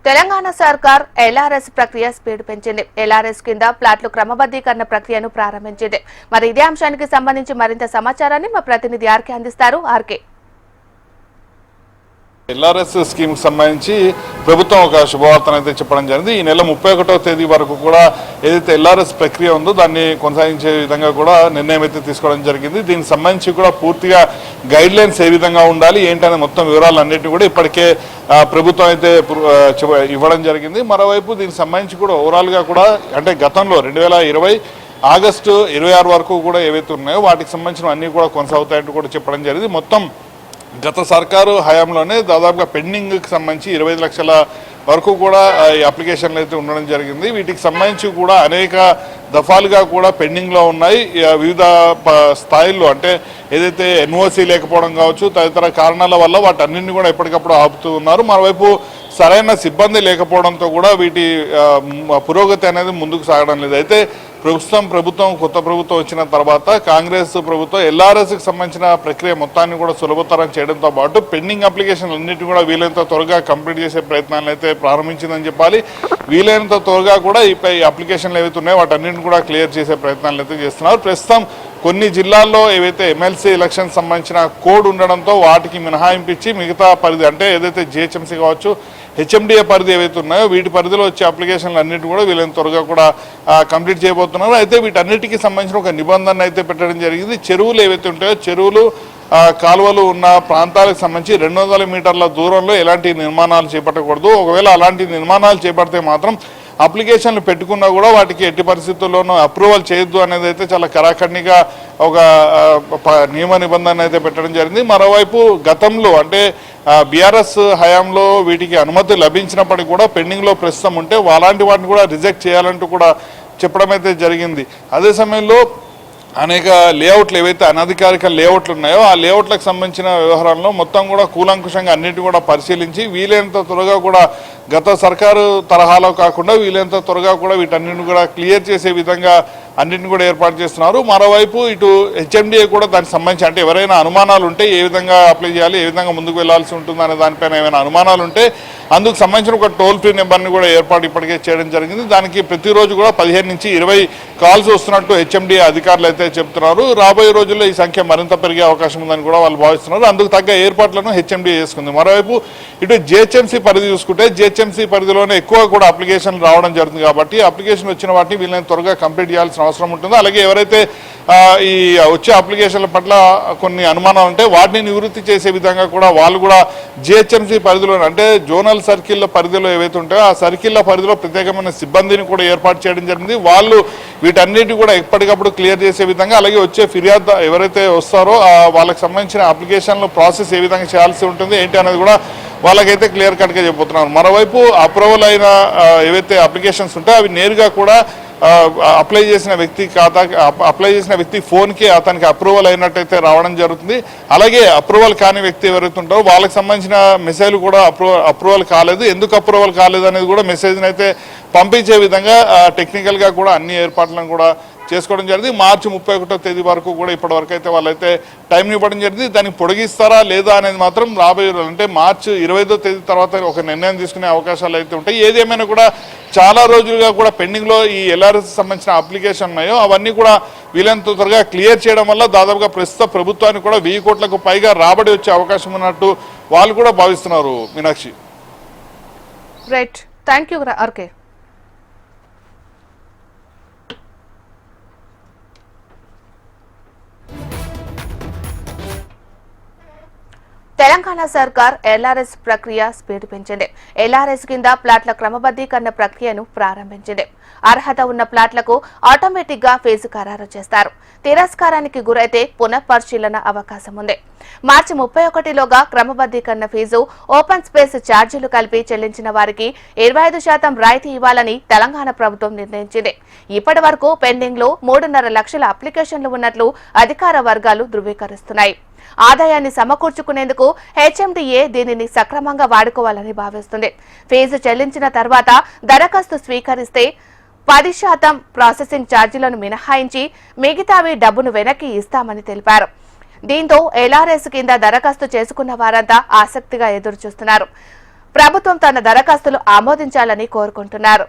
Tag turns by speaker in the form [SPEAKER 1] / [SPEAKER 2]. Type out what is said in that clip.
[SPEAKER 1] తెలంగాణ సర్కార్ ఎల్ఆర్ఎస్ ప్రక్రియ స్పీడ్ పెంచింది. ఎల్ఆర్ఎస్ కింద ప్లాట్లు క్రమబద్ధీకరణ ప్రక్రియను ప్రారంభించింది. మరి ఇదే అంశానికి సంబంధించి మరింత సమాచారాన్ని మా ప్రతినిధి ఆర్కే అందిస్తారు. ఆర్కే,
[SPEAKER 2] ఎల్ఆర్ఎస్ స్కీమ్ కి సంబంధించి ప్రభుత్వం ఒక శుభవార్తను అయితే చెప్పడం జరిగింది. ఈ నెల 31వ తేదీ వరకు కూడా ఏదైతే ఎల్ఆర్ఎస్ ప్రక్రియ ఉందో దాన్ని కొనసాగించే విధంగా కూడా నిర్ణయం అయితే తీసుకోవడం జరిగింది. దీనికి సంబంధించి కూడా పూర్తిగా గైడ్ లైన్స్ ఏ విధంగా ఉండాలి ఏంటనే మొత్తం వివరాలన్నింటినీ కూడా ఇప్పటికే ప్రభుత్వం అయితే ఇవ్వడం జరిగింది. మరోవైపు దీనికి సంబంధించి కూడా ఓవరాల్గా కూడా అంటే గతంలో 2020 ఆగస్టు 26 వరకు కూడా ఏవైతే ఉన్నాయో వాటికి సంబంధించిన అన్నీ కూడా కొనసాగుతాయంటూ కూడా చెప్పడం జరిగింది. మొత్తం గత సర్కారు హయాంలోనే దాదాపుగా పెండింగ్కి సంబంధించి 25 లక్షల వరకు కూడా ఈ అప్లికేషన్లు అయితే ఉండడం జరిగింది. వీటికి సంబంధించి కూడా అనేక దఫాలుగా కూడా పెండింగ్లో ఉన్నాయి. వివిధ స్థాయిల్లో అంటే ఏదైతే ఎన్ఓసి లేకపోవడం కావచ్చు తదితర కారణాల వల్ల వాటన్నింటినీ కూడా ఎప్పటికప్పుడు ఆపుతూ ఉన్నారు. మరోవైపు సరైన సిబ్బంది లేకపోవడంతో కూడా వీటి పురోగతి అనేది ముందుకు సాగడం లేదు. అయితే కొత్త ప్రభుత్వం వచ్చిన తర్వాత కాంగ్రెస్ ప్రభుత్వం ఎల్ఆర్ఎస్కి సంబంధించిన ప్రక్రియ మొత్తాన్ని కూడా సులభతరం చేయడంతో పాటు పెండింగ్ అప్లికేషన్లు అన్నింటినీ కూడా వీలైనంత త్వరగా కంప్లీట్ చేసే ప్రయత్నాలను అయితే ప్రారంభించిందని చెప్పాలి. వీలైనంత త్వరగా కూడా ఈ అప్లికేషన్లు ఏవైతే ఉన్నాయో వాటన్నింటిని కూడా క్లియర్ చేసే ప్రయత్నాలు అయితే చేస్తున్నారు. ప్రస్తుతం కొన్ని జిల్లాల్లో ఏవైతే ఎమ్మెల్సీ ఎలక్షన్ సంబంధించిన కోడ్ ఉండడంతో వాటికి మినహాయింపించి మిగతా పరిధి అంటే ఏదైతే జిహెచ్ఎంసీ కావచ్చు హెచ్ఎండిఏ పరిధి ఏవైతే ఉన్నాయో వీటి పరిధిలో వచ్చే అప్లికేషన్లు అన్నింటి కూడా వీళ్ళని త్వరగా కూడా కంప్లీట్ చేయబోతున్నారు. అయితే వీటన్నిటికీ సంబంధించిన ఒక నిబంధన అయితే పెట్టడం జరిగింది. చెరువులు ఏవైతే ఉంటాయో చెరువులు కాలువలు ఉన్న ప్రాంతాలకు సంబంధించి 200 మీటర్ల దూరంలో ఎలాంటి నిర్మాణాలు చేపట్టకూడదు. ఒకవేళ అలాంటి నిర్మాణాలు చేపడితే మాత్రం అప్లికేషన్లు పెట్టుకున్నా కూడా వాటికి ఎట్టి పరిస్థితుల్లోనూ అప్రూవల్ చేయొద్దు అనేది అయితే చాలా కరాఖండిగా ఒక నియమ నిబంధన అయితే పెట్టడం జరిగింది. మరోవైపు గతంలో అంటే బీఆర్ఎస్ హయాంలో వీటికి అనుమతి లభించినప్పటికీ కూడా పెండింగ్లో ప్రస్తుతం ఉంటే అలాంటి వాటిని కూడా రిజెక్ట్ చేయాలంటూ కూడా చెప్పడం అయితే జరిగింది. అదే సమయంలో అనేక లేఅవుట్లు ఏవైతే అనధికారిక లేఅవుట్లు ఉన్నాయో ఆ లేఅవుట్లకు సంబంధించిన వ్యవహారంలో మొత్తం కూడా కూలంకుషంగా అన్నింటినీ కూడా పరిశీలించి వీలైనంత త్వరగా కూడా గత సర్కారు తరహాలో కాకుండా వీలైనంత త్వరగా కూడా వీటన్నిటిని కూడా క్లియర్ చేసే విధంగా అన్నింటిని కూడా ఏర్పాటు చేస్తున్నారు. మరోవైపు ఇటు హెచ్ఎండిఏ కూడా దానికి సంబంధించి అంటే ఎవరైనా అనుమానాలు ఉంటే ఏ విధంగా అప్లై చేయాలి ఏ విధంగా ముందుకు వెళ్లాల్సి ఉంటుంది అనే దానిపైన ఏమైనా అనుమానాలు ఉంటే అందుకు సంబంధించిన ఒక టోల్ ఫ్రీ నెంబర్ని కూడా ఏర్పాటు ఇప్పటికే చేయడం జరిగింది. దానికి ప్రతిరోజు కూడా 15 నుంచి 20 కాల్స్ వస్తున్నట్టు హెచ్ఎండిఏ అధికారులు అయితే చెప్తున్నారు. రాబోయే రోజుల్లో ఈ సంఖ్య మరింత పెరిగే అవకాశం ఉందని కూడా వాళ్ళు భావిస్తున్నారు. అందుకు తగ్గ ఏర్పాట్లను హెచ్ఎండిఏ చేసుకుంది. మరోవైపు ఇటు జిహెచ్ఎంసీ పరిధి చూసుకుంటే జిహెచ్ఎంసీ పరిధిలోనే ఎక్కువ కూడా అప్లికేషన్లు రావడం జరుగుతుంది కాబట్టి అప్లికేషన్ వచ్చిన వాటిని వీళ్ళని త్వరగా కంప్లీట్ చేయాల్సిన అవసరం ఉంటుంది. అలాగే ఎవరైతే ఈ వచ్చే అప్లికేషన్ల పట్ల కొన్ని అనుమానాలు ఉంటే వాటిని నివృత్తి చేసే విధంగా కూడా వాళ్ళు కూడా జిహెచ్ఎంసీ పరిధిలో అంటే జోనల్ సర్కిల్ల పరిధిలో ఏవైతే ఉంటాయో ఆ సర్కిల్ల పరిధిలో ప్రత్యేకమైన సిబ్బందిని కూడా ఏర్పాటు చేయడం జరిగింది. వాళ్ళు వీటన్నిటి కూడా ఎప్పటికప్పుడు క్లియర్ చేసే విధంగా అలాగే వచ్చే ఫిర్యాదు ఎవరైతే వస్తారో వాళ్ళకి సంబంధించిన అప్లికేషన్లు ప్రాసెస్ ఏ విధంగా చేయాల్సి ఉంటుంది ఏంటి అనేది కూడా వాళ్ళకైతే క్లియర్ కట్గా చెప్పబోతున్నారు. మరోవైపు అప్రూవల్ అయిన ఏవైతే అప్లికేషన్స్ ఉంటాయో అవి నేరుగా కూడా అప్లై చేసిన వ్యక్తి ఫోన్కి అతనికి అప్రూవల్ అయినట్టయితే రావడం జరుగుతుంది. అలాగే అప్రూవల్ కాని వ్యక్తి ఎవరైతే ఉంటారో వాళ్ళకి సంబంధించిన మెసేజ్లు కూడా అప్రూవల్ కాలేదు ఎందుకు అప్రూవల్ కాలేదు అనేది కూడా మెసేజ్ని అయితే పంపించే విధంగా టెక్నికల్గా కూడా అన్ని ఏర్పాట్లను కూడా చేసుకోవడం జరిగింది. మార్చి 31వ తేదీ వరకు కూడా ఇప్పటివరకు అయితే వాళ్ళైతే టైంని ఇవ్వడం జరిగింది. దాన్ని పొడిగిస్తారా లేదా అనేది మాత్రం రాబోయే అంటే మార్చి 25వ తేదీ తర్వాత ఒక నిర్ణయం తీసుకునే అవకాశాలు అయితే ఉంటాయి. ఏదేమైనా కూడా చాలా రోజులుగా కూడా పెండింగ్లో ఈ ఎల్ఆర్ఎస్ సంబంధించిన అప్లికేషన్ ఉన్నాయో అవన్నీ కూడా వీలైనంత త్వరగా క్లియర్ చేయడం వల్ల దాదాపుగా ప్రస్తుత ప్రభుత్వానికి కూడా 1000 కోట్లకు పైగా రాబడి వచ్చే అవకాశం ఉన్నట్టు వాళ్ళు కూడా భావిస్తున్నారు. Meenakshi,
[SPEAKER 1] right, thank you RK. Telangana సర్కార్ ఎల్ఆర్ఎస్ ప్రక్రియ స్పీడ్ పెంచింది. ఎల్ఆర్ఎస్ కింద ప్లాట్ల క్రమబద్ధీకరణ ప్రక్రియను ప్రారంభించింది. అర్హత ఉన్న ప్లాట్లకు ఆటోమేటిక్ గా ఫీజు ఖరారు చేస్తారు. తిరస్కారానికి గురైతే పునఃపరిశీలన అవకాశం ఉంది. మార్చి 31లోగా క్రమబద్ధీకరణ ఫీజు ఓపెన్ స్పేస్ ఛార్జీలు కలిపి చెల్లించిన వారికి 25% రాయితీ ఇవ్వాలని తెలంగాణ ప్రభుత్వం నిర్ణయించింది. ఇప్పటి వరకు పెండింగ్ లో 3.5 లక్షల అప్లికేషన్లు ఉన్నట్లు అధికార వర్గాలు ధృవీకరిస్తున్నాయి. ఆదాయాన్ని సమకూర్చుకునేందుకు హెచ్ఎండిఏ దీనిని సక్రమంగా వాడుకోవాలని భావిస్తుంది. ఫీజు చెల్లించిన తర్వాత దరఖాస్తు స్వీకరిస్తే 10% ప్రాసెసింగ్ ఛార్జీలను మినహాయించి మిగతావి డబ్బును వెనక్కి ఇస్తామని తెలిపారు. దీంతో ఎల్ఆర్ఎస్ కింద దరఖాస్తు చేసుకున్న వారంతా ఆసక్తిగా ఎదురుచూస్తున్నారు. ప్రభుత్వం తన దరఖాస్తులు ఆమోదించాలని కోరుకుంటున్నారు.